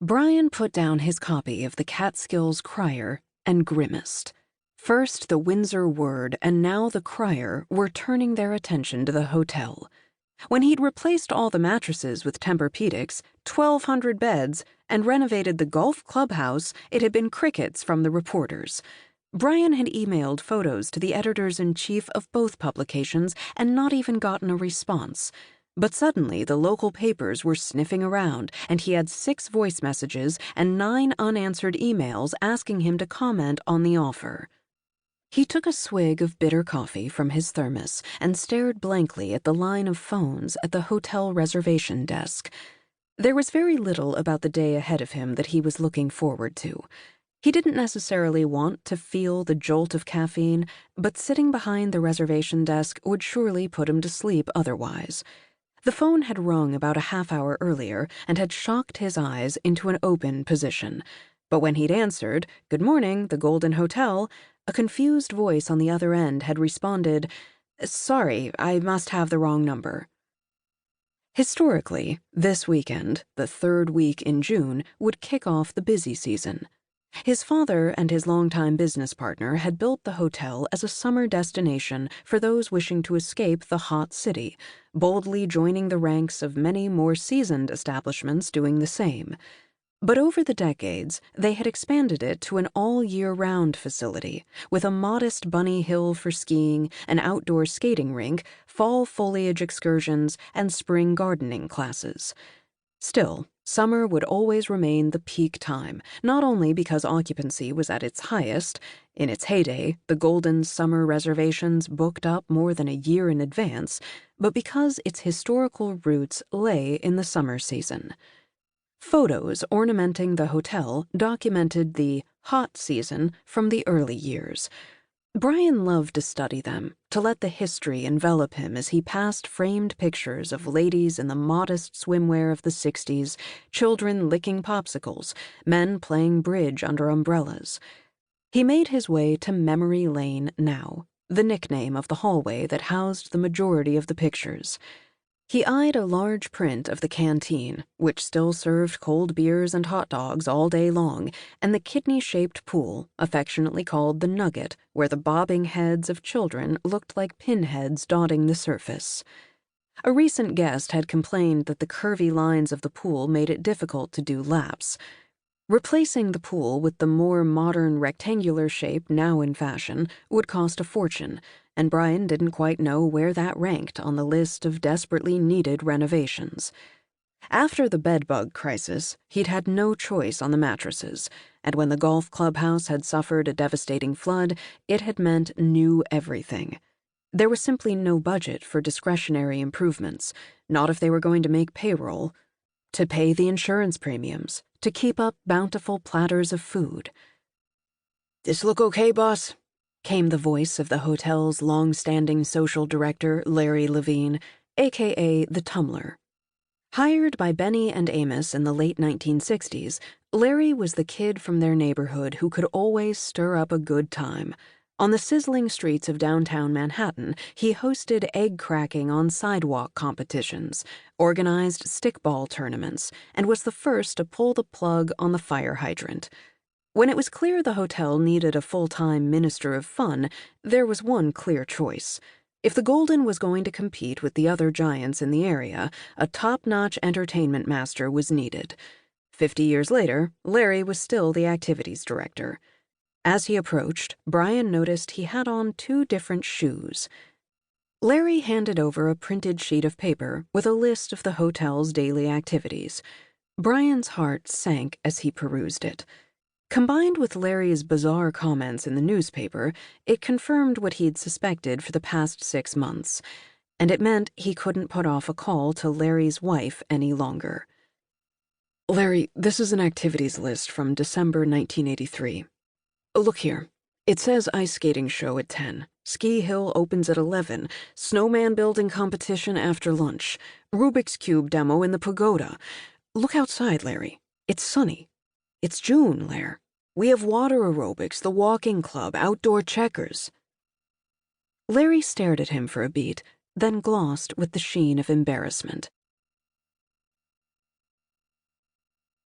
Brian put down his copy of the Catskills Crier and grimaced. First the Windsor Word and now the Crier were turning their attention to the hotel. When he'd replaced all the mattresses with Tempur-Pedics, 1,200 beds, and renovated the golf clubhouse, it had been crickets from the reporters. Brian had emailed photos to the editors-in-chief of both publications and not even gotten a response. But suddenly the local papers were sniffing around, and he had 6 voice messages and 9 unanswered emails asking him to comment on the offer. He took a swig of bitter coffee from his thermos and stared blankly at the line of phones at the hotel reservation desk. There was very little about the day ahead of him that he was looking forward to. He didn't necessarily want to feel the jolt of caffeine, but sitting behind the reservation desk would surely put him to sleep otherwise. The phone had rung about a half-hour earlier and had shocked his eyes into an open position. But when he'd answered, "Good morning, the Golden Hotel," a confused voice on the other end had responded, "Sorry, I must have the wrong number." Historically, this weekend, the 3rd week in June, would kick off the busy season. His father and his longtime business partner had built the hotel as a summer destination for those wishing to escape the hot city, boldly joining the ranks of many more seasoned establishments doing the same. But over the decades, they had expanded it to an all-year-round facility, with a modest bunny hill for skiing, an outdoor skating rink, fall foliage excursions, and spring gardening classes. Still, summer would always remain the peak time, not only because occupancy was at its highest. In its heyday, the Golden's summer reservations booked up more than a year in advance, but because its historical roots lay in the summer season. Photos ornamenting the hotel documented the hot season from the early years. Brian loved to study them, to let the history envelop him as he passed framed pictures of ladies in the modest swimwear of the 60s, children licking popsicles, men playing bridge under umbrellas. He made his way to Memory Lane now, the nickname of the hallway that housed the majority of the pictures. He eyed a large print of the canteen, which still served cold beers and hot dogs all day long, and the kidney-shaped pool, affectionately called the Nugget, where the bobbing heads of children looked like pinheads dotting the surface. A recent guest had complained that the curvy lines of the pool made it difficult to do laps. Replacing the pool with the more modern rectangular shape now in fashion would cost a fortune, and Brian didn't quite know where that ranked on the list of desperately needed renovations. After the bedbug crisis, he'd had no choice on the mattresses, and when the golf clubhouse had suffered a devastating flood, it had meant new everything. There was simply no budget for discretionary improvements, not if they were going to make payroll, to pay the insurance premiums, to keep up bountiful platters of food. "This look okay, boss?" came the voice of the hotel's long-standing social director, Larry Levine, a.k.a. the Tumbler. Hired by Benny and Amos in the late 1960s, Larry was the kid from their neighborhood who could always stir up a good time. On the sizzling streets of downtown Manhattan, he hosted egg-cracking on sidewalk competitions, organized stickball tournaments, and was the first to pull the plug on the fire hydrant. When it was clear the hotel needed a full-time minister of fun, there was one clear choice. If the Golden was going to compete with the other giants in the area, a top-notch entertainment master was needed. 50 years later, Larry was still the activities director. As he approached, Brian noticed he had on 2 different shoes. Larry handed over a printed sheet of paper with a list of the hotel's daily activities. Brian's heart sank as he perused it. Combined with Larry's bizarre comments in the newspaper, it confirmed what he'd suspected for the past 6 months, and it meant he couldn't put off a call to Larry's wife any longer. "Larry, this is an activities list from December 1983. Look here. It says ice skating show at 10, ski hill opens at 11, snowman building competition after lunch, Rubik's Cube demo in the pagoda. Look outside, Larry. It's sunny. It's June, Lair. We have water aerobics, the walking club, outdoor checkers." Larry stared at him for a beat, then glossed with the sheen of embarrassment.